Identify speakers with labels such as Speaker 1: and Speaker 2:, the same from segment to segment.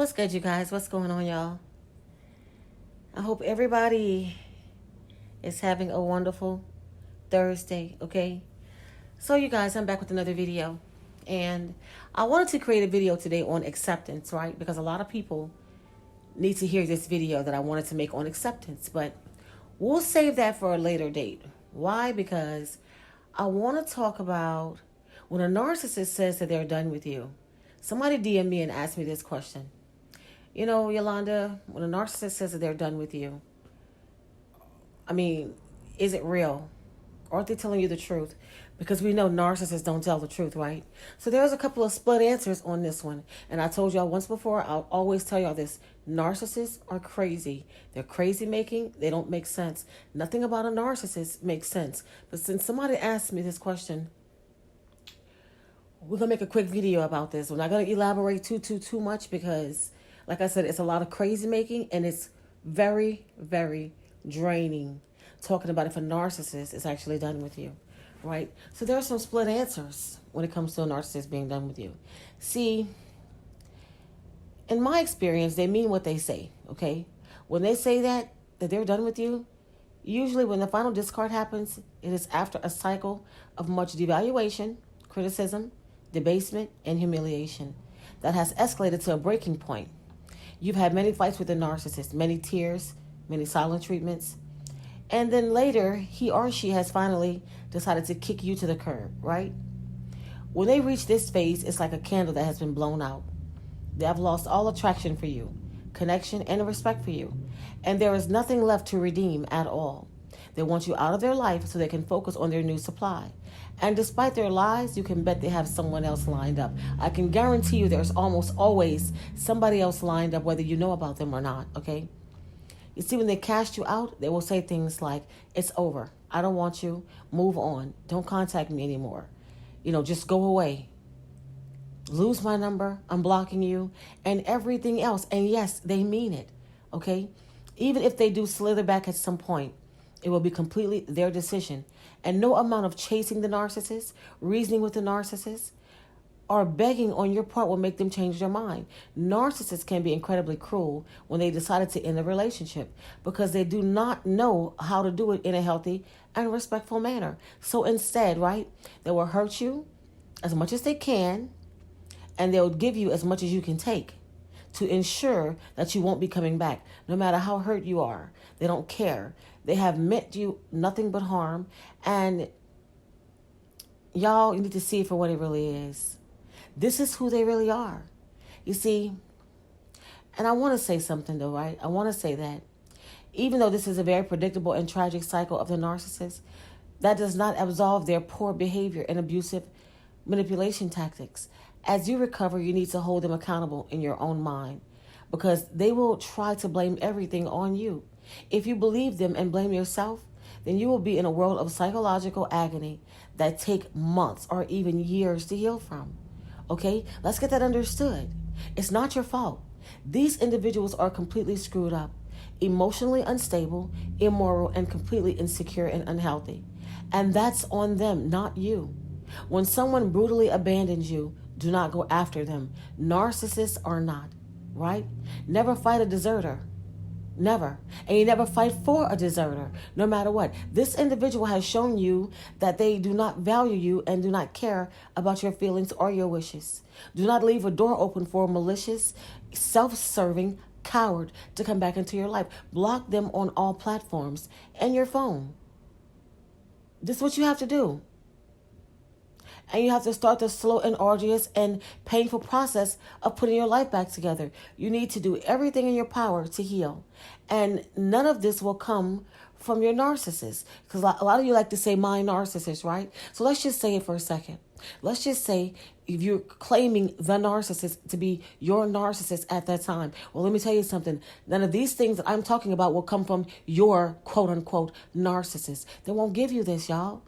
Speaker 1: What's good, you guys? What's going on, y'all? I hope everybody is having a wonderful Thursday, okay? So, you guys, I'm back with another video. And I wanted to create a video today on acceptance, right? Because a lot of people need to hear this video that I wanted to make on acceptance. But we'll save that for a later date. Why? Because I want to talk about when a narcissist says that they're done with you. Somebody DM me and asked me this question. You know, Yolanda, when a narcissist says that they're done with you, I mean, is it real? Aren't they telling you the truth? Because we know narcissists don't tell the truth, right? So there's a couple of split answers on this one. And I told y'all once before, I'll always tell y'all this. Narcissists are crazy. They're crazy making. They don't make sense. Nothing about a narcissist makes sense. But since somebody asked me this question, we're going to make a quick video about this. We're not going to elaborate too much because, like I said, it's a lot of crazy making and it's very, very draining talking about if a narcissist is actually done with you, right? So there are some split answers when it comes to a narcissist being done with you. See, in my experience, they mean what they say, okay? When they say that they're done with you, usually when the final discard happens, it is after a cycle of much devaluation, criticism, debasement, and humiliation that has escalated to a breaking point. You've had many fights with the narcissist, many tears, many silent treatments, and then later, he or she has finally decided to kick you to the curb, right? When they reach this phase, it's like a candle that has been blown out. They have lost all attraction for you, connection, and respect for you, and there is nothing left to redeem at all. They want you out of their life so they can focus on their new supply. And despite their lies, you can bet they have someone else lined up. I can guarantee you there's almost always somebody else lined up, whether you know about them or not, okay? You see, when they cast you out, they will say things like, it's over. I don't want you. Move on. Don't contact me anymore. Just go away. Lose my number. I'm blocking you. And everything else. And yes, they mean it, okay? Even if they do slither back at some point, it will be completely their decision. And no amount of chasing the narcissist, reasoning with the narcissist, or begging on your part will make them change their mind. Narcissists can be incredibly cruel when they decided to end a relationship because they do not know how to do it in a healthy and respectful manner. So instead, right, they will hurt you as much as they can, and they'll give you as much as you can take to ensure that you won't be coming back, no matter how hurt you are. They don't care. They have meant you nothing but harm, and y'all, you need to see it for what it really is. This is who they really are. You see, and I want to say something though, right? I want to say that even though this is a very predictable and tragic cycle of the narcissist, that does not absolve their poor behavior and abusive manipulation tactics. As you recover, you need to hold them accountable in your own mind because they will try to blame everything on you. If you believe them and blame yourself, then you will be in a world of psychological agony that take months or even years to heal from. Okay, let's get that understood. It's not your fault. These individuals are completely screwed up, emotionally unstable, immoral, and completely insecure and unhealthy. And that's on them, not you. When someone brutally abandons you, do not go after them. Narcissists are not, right? Never fight a deserter. Never. And you never fight for a deserter, no matter what. This individual has shown you that they do not value you and do not care about your feelings or your wishes. Do not leave a door open for a malicious, self-serving coward to come back into your life. Block them on all platforms and your phone. This is what you have to do. And you have to start the slow and arduous and painful process of putting your life back together. You need to do everything in your power to heal. And none of this will come from your narcissist. Because a lot of you like to say, my narcissist, right? So let's just say it for a second. Let's just say if you're claiming the narcissist to be your narcissist at that time. Well, let me tell you something. None of these things that I'm talking about will come from your quote unquote narcissist. They won't give you this, y'all.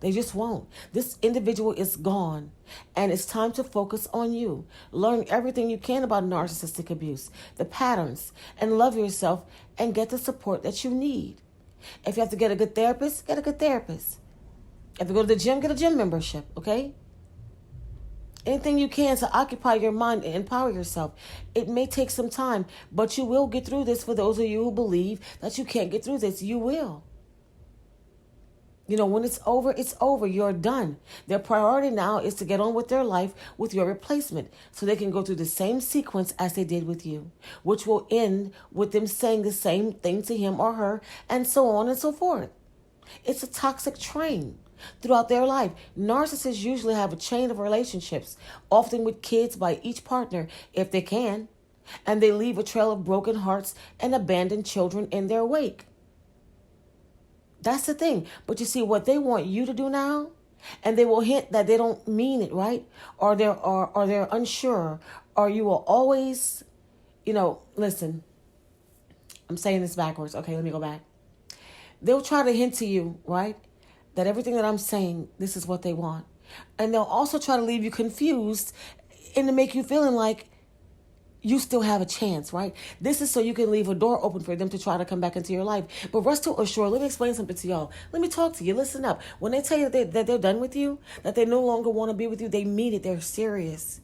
Speaker 1: They just won't. This individual is gone. And it's time to focus on you. Learn everything you can about narcissistic abuse, the patterns, and love yourself and get the support that you need. If you have to get a good therapist, get a good therapist. If you go to the gym, get a gym membership, okay? Anything you can to occupy your mind and empower yourself. It may take some time, but you will get through this. For those of you who believe that you can't get through this, you will. When it's over, it's over. You're done. Their priority now is to get on with their life with your replacement so they can go through the same sequence as they did with you, which will end with them saying the same thing to him or her, and so on and so forth. It's a toxic train throughout their life. Narcissists usually have a chain of relationships, often with kids by each partner if they can, and they leave a trail of broken hearts and abandoned children in their wake. That's the thing. But you see, what they want you to do now, and they will hint that they don't mean it, right? Or they're unsure, or you will always, listen, I'm saying this backwards. Okay, let me go back. They'll try to hint to you, right, that everything that I'm saying, this is what they want. And they'll also try to leave you confused and to make you feeling like you still have a chance, right? This is so you can leave a door open for them to try to come back into your life. But rest assured, let me explain something to y'all. Let me talk to you. Listen up. When they tell you that they're done with you, that they no longer want to be with you, they mean it. They're serious.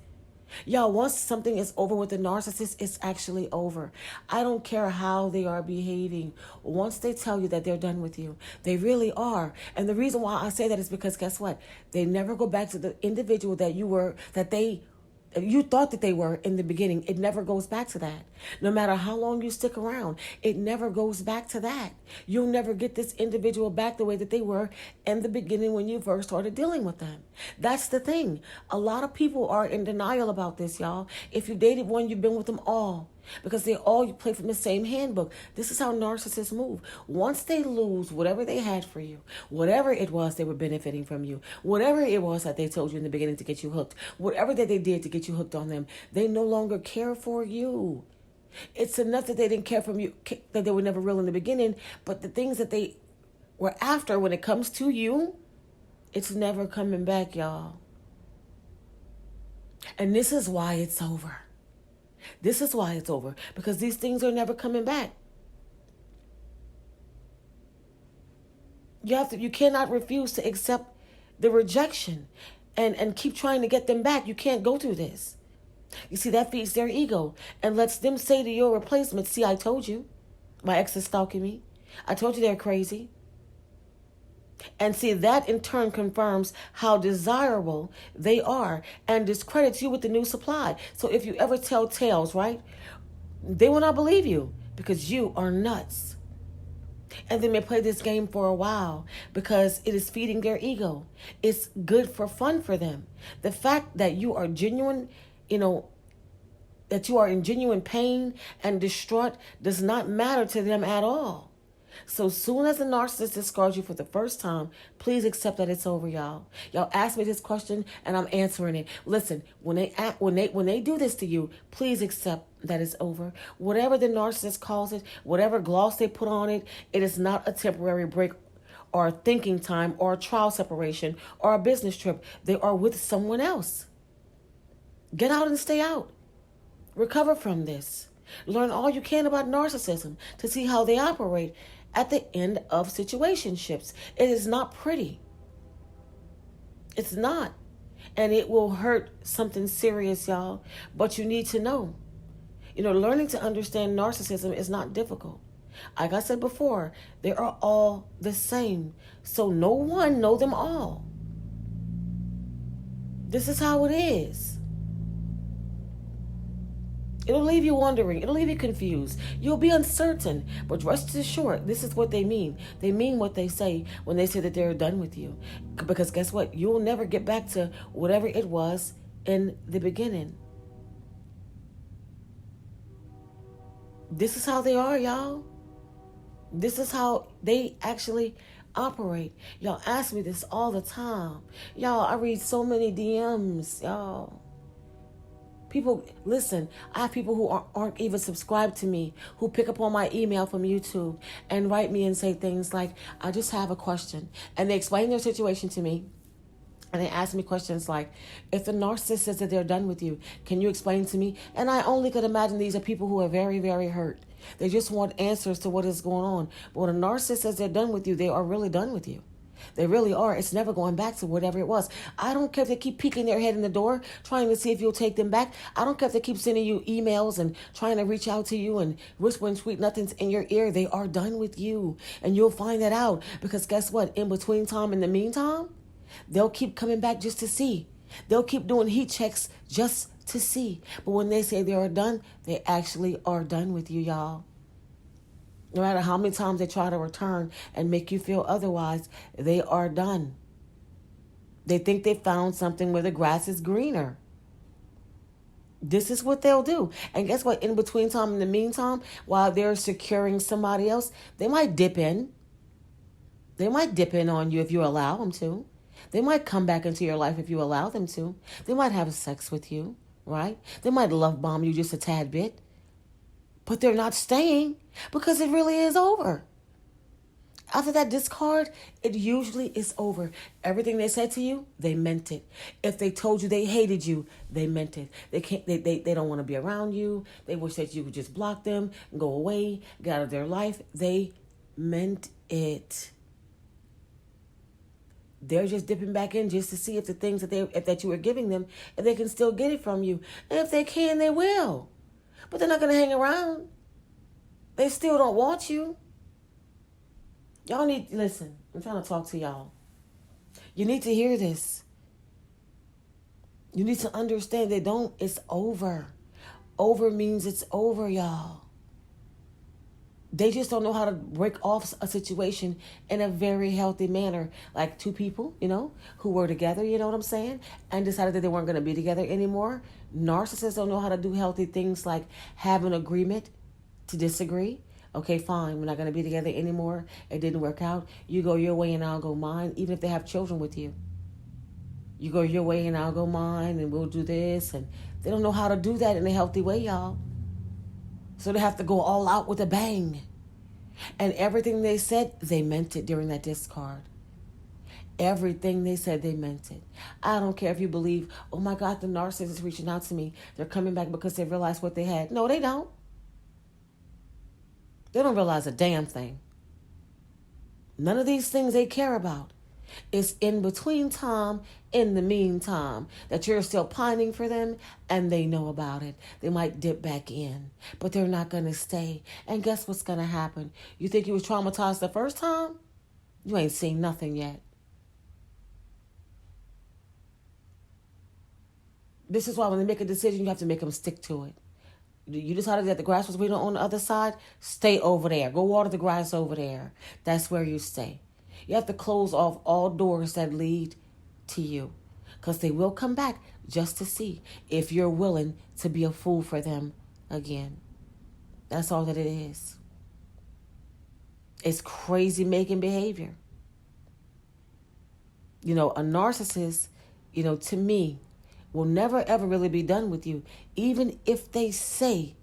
Speaker 1: Y'all, once something is over with the narcissist, it's actually over. I don't care how they are behaving. Once they tell you that they're done with you, they really are. And the reason why I say that is because guess what? They never go back to the individual that you thought that they were in the beginning. It never goes back to that. No matter how long you stick around, it never goes back to that. You'll never get this individual back the way that they were in the beginning when you first started dealing with them. That's the thing. A lot of people are in denial about this, y'all. If you dated one, you've been with them all. Because they all play from the same handbook. This is how narcissists move. Once they lose whatever they had for you, whatever it was they were benefiting from you, whatever it was that they told you in the beginning to get you hooked, whatever that they did to get you hooked on them, they no longer care for you. It's enough that they didn't care from you, that they were never real in the beginning, but the things that they were after when it comes to you, it's never coming back, y'all. And this is why it's over. This is why it's over, because these things are never coming back. You cannot refuse to accept the rejection and keep trying to get them back. You can't go through this. You see, that feeds their ego and lets them say to your replacement, see, I told you, my ex is stalking me. I told you they're crazy. And see, that in turn confirms how desirable they are and discredits you with the new supply. So if you ever tell tales, right, they will not believe you because you are nuts. And they may play this game for a while because it is feeding their ego. It's good for fun for them. The fact that you are genuine, that you are in genuine pain and distraught does not matter to them at all. So soon as a narcissist discards you for the first time, please accept that it's over, y'all. Y'all asked me this question and I'm answering it. Listen, when they do this to you, please accept that it's over. Whatever the narcissist calls it, whatever gloss they put on it, it is not a temporary break or a thinking time or a trial separation or a business trip. They are with someone else. Get out and stay out. Recover from this. Learn all you can about narcissism to see how they operate at the end of situationships. It is not pretty. It's not. And it will hurt something serious, y'all. But you need to know. Learning to understand narcissism is not difficult. Like I said before, they are all the same. So no one know them all. This is how it is. It'll leave you wondering. It'll leave you confused. You'll be uncertain. But rest assured, this is what they mean. They mean what they say when they say that they're done with you. Because guess what? You'll never get back to whatever it was in the beginning. This is how they are, y'all. This is how they actually operate. Y'all ask me this all the time. Y'all, I read so many DMs, y'all. People, listen, I have people who aren't even subscribed to me, who pick up on my email from YouTube and write me and say things like, I just have a question. And they explain their situation to me. And they ask me questions like, if the narcissist says that they're done with you, can you explain to me? And I only could imagine these are people who are very, very hurt. They just want answers to what is going on. But when a narcissist says they're done with you, they are really done with you. They really are. It's never going back to whatever it was. I don't care if they keep peeking their head in the door, trying to see if you'll take them back. I don't care if they keep sending you emails and trying to reach out to you and whispering sweet nothings in your ear. They are done with you. And you'll find that out. Because guess what? In between time, in the meantime, they'll keep coming back just to see. They'll keep doing heat checks just to see. But when they say they are done, they actually are done with you, y'all. No matter how many times they try to return and make you feel otherwise, they are done. They think they found something where the grass is greener. This is what they'll do. And guess what? In between time, in the meantime, while they're securing somebody else, they might dip in. They might dip in on you if you allow them to. They might come back into your life if you allow them to. They might have sex with you, right? They might love bomb you just a tad bit. But they're not staying because it really is over. After that discard, it usually is over. Everything they said to you, they meant it. If they told you they hated you, they meant it. They don't want to be around you. They wish that you would just block them and go away, get out of their life. They meant it. They're just dipping back in just to see if the things that you were giving them, if they can still get it from you. And if they can, they will. But they're not going to hang around. They still don't want you. Y'all need, listen, I'm trying to talk to y'all. You need to hear this. You need to understand it's over. Over means it's over, y'all. They just don't know how to break off a situation in a very healthy manner. Like two people, who were together, you know what I'm saying? And decided that they weren't going to be together anymore. Narcissists don't know how to do healthy things like have an agreement to disagree. Okay, fine, we're not going to be together anymore. It didn't work out. You go your way and I'll go mine, even if they have children with you. You go your way and I'll go mine and we'll do this. And they don't know how to do that in a healthy way, y'all. So they have to go all out with a bang. And everything they said, they meant it during that discard. Everything they said, they meant it. I don't care if you believe, oh my God, the narcissist is reaching out to me. They're coming back because they realized what they had. No, they don't. They don't realize a damn thing. None of these things they care about. It's in between time, in the meantime, that you're still pining for them and they know about it. They might dip back in, but they're not going to stay. And guess what's going to happen? You think you was traumatized the first time? You ain't seen nothing yet. This is why when they make a decision, you have to make them stick to it. You decided that the grass was greener on the other side? Stay over there. Go water the grass over there. That's where you stay. You have to close off all doors that lead to you, because they will come back just to see if you're willing to be a fool for them again. That's all that it is. It's crazy making behavior. A narcissist, to me, will never ever really be done with you, even if they say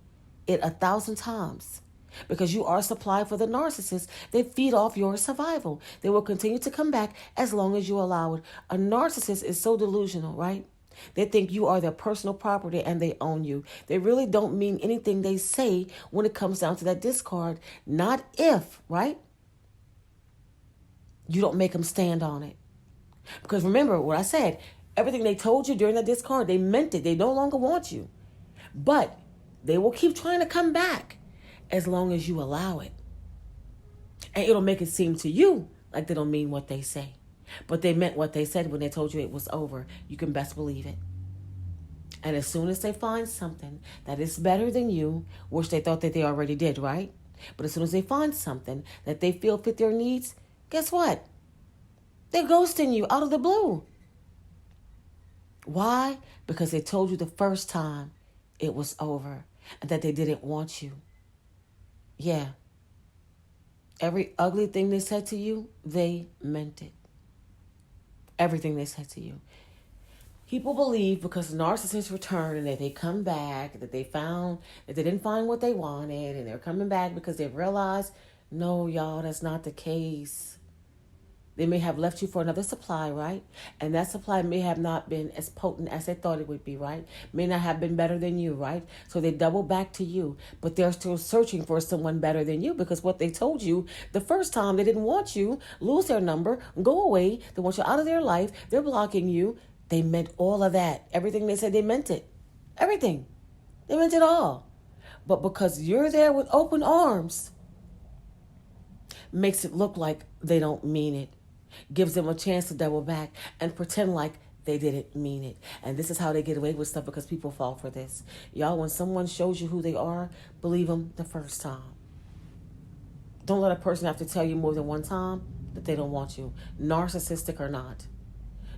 Speaker 1: it 1,000 times. Because you are supplied for the narcissist. They feed off your survival. They will continue to come back as long as you allow it. A narcissist is so delusional, right? They think you are their personal property and they own you. They really don't mean anything they say when it comes down to that discard. Not if, right? You don't make them stand on it. Because remember what I said, everything they told you during that discard, they meant it. They no longer want you. But they will keep trying to come back as long as you allow it. And it'll make it seem to you like they don't mean what they say. But they meant what they said when they told you it was over. You can best believe it. And as soon as they find something that is better than you, which they thought that they already did, right? But as soon as they find something that they feel fit their needs, guess what? They're ghosting you out of the blue. Why? Because they told you the first time it was over and that they didn't want you. Yeah. Every ugly thing they said to you, they meant it. Everything they said to you. People believe because narcissists return and that they come back, that they didn't find what they wanted, and they're coming back because they've realized, no, y'all, that's not the case. They may have left you for another supply, right? And that supply may have not been as potent as they thought it would be, right? May not have been better than you, right? So they double back to you, but they're still searching for someone better than you, because what they told you the first time, they didn't want you, lose their number, go away. They want you out of their life. They're blocking you. They meant all of that. Everything they said, they meant it. Everything. They meant it all. But because you're there with open arms, makes it look like they don't mean it. Gives them a chance to double back and pretend like they didn't mean it. And this is how they get away with stuff, because people fall for this. Y'all, when someone shows you who they are, believe them the first time. Don't let a person have to tell you more than one time that they don't want you, narcissistic or not.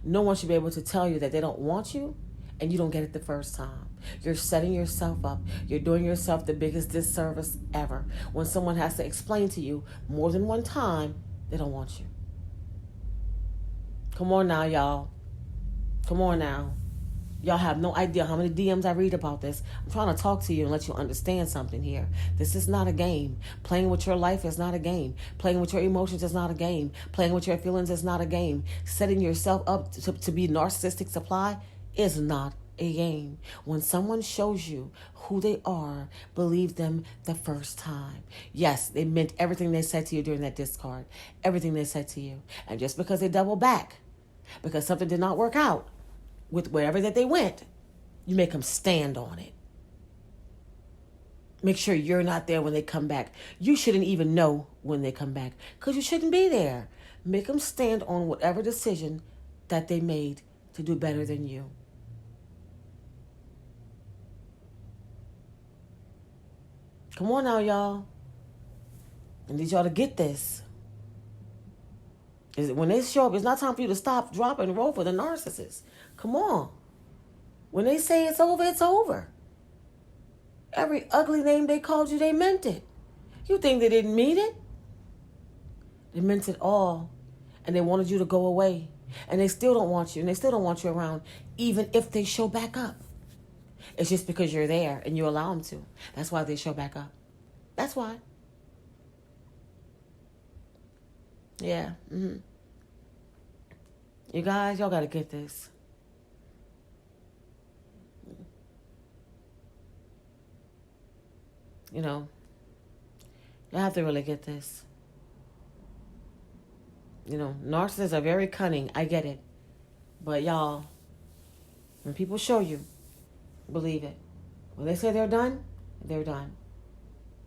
Speaker 1: No one should be able to tell you that they don't want you and you don't get it the first time. You're setting yourself up. You're doing yourself the biggest disservice ever when someone has to explain to you more than one time they don't want you. Come on now, y'all. Come on now. Y'all have no idea how many DMs I read about this. I'm trying to talk to you and let you understand something here. This is not a game. Playing with your life is not a game. Playing with your emotions is not a game. Playing with your feelings is not a game. Setting yourself up to be narcissistic supply is not a game. When someone shows you who they are, believe them the first time. Yes, they meant everything they said to you during that discard. Everything they said to you. And just because they double back, because something did not work out with wherever that they went, you make them stand on it. Make sure you're not there when they come back. You shouldn't even know when they come back, because you shouldn't be there. Make them stand on whatever decision that they made to do better than you. Come on now, y'all. I need y'all to get this. When they show up, it's not time for you to stop, drop, and roll for the narcissist. Come on. When they say it's over, it's over. Every ugly name they called you, they meant it. You think they didn't mean it? They meant it all. And they wanted you to go away. And they still don't want you. And they still don't want you around, even if they show back up. It's just because you're there and you allow them to. That's why they show back up. That's why. Yeah. Mm-hmm. You guys, y'all got to get this. You know, you have to really get this. You know, narcissists are very cunning. I get it. But y'all, when people show you, believe it. When they say they're done, they're done.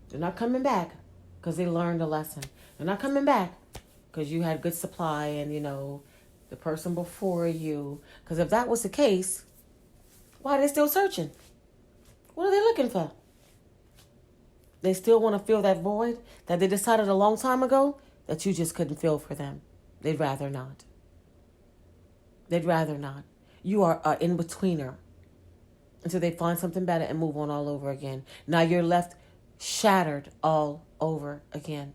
Speaker 1: They're not coming back because they learned a lesson. They're not coming back because you had good supply and, you know, the person before you. Because if that was the case, why are they still searching? What are they looking for? They still want to fill that void that they decided a long time ago that you just couldn't fill for them. They'd rather not. They'd rather not. You are an in-betweener until they find something better and move on all over again. Now you're left shattered all over again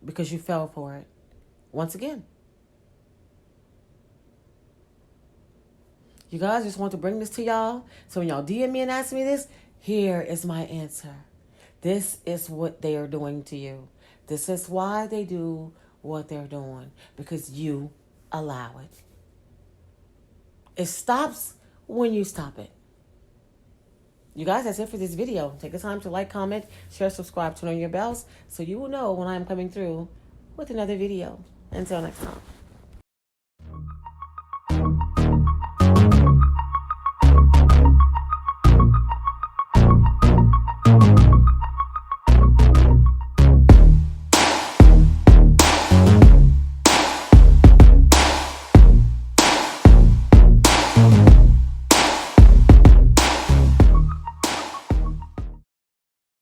Speaker 1: because you fell for it once again. You guys, just want to bring this to y'all. So when y'all DM me and ask me this, here is my answer. This is what they are doing to you. This is why they do what they're doing, because you allow it. It stops when you stop it. You guys, that's it for this video. Take the time to like, comment, share, subscribe, turn on your bells so you will know when I'm coming through with another video. Until next time.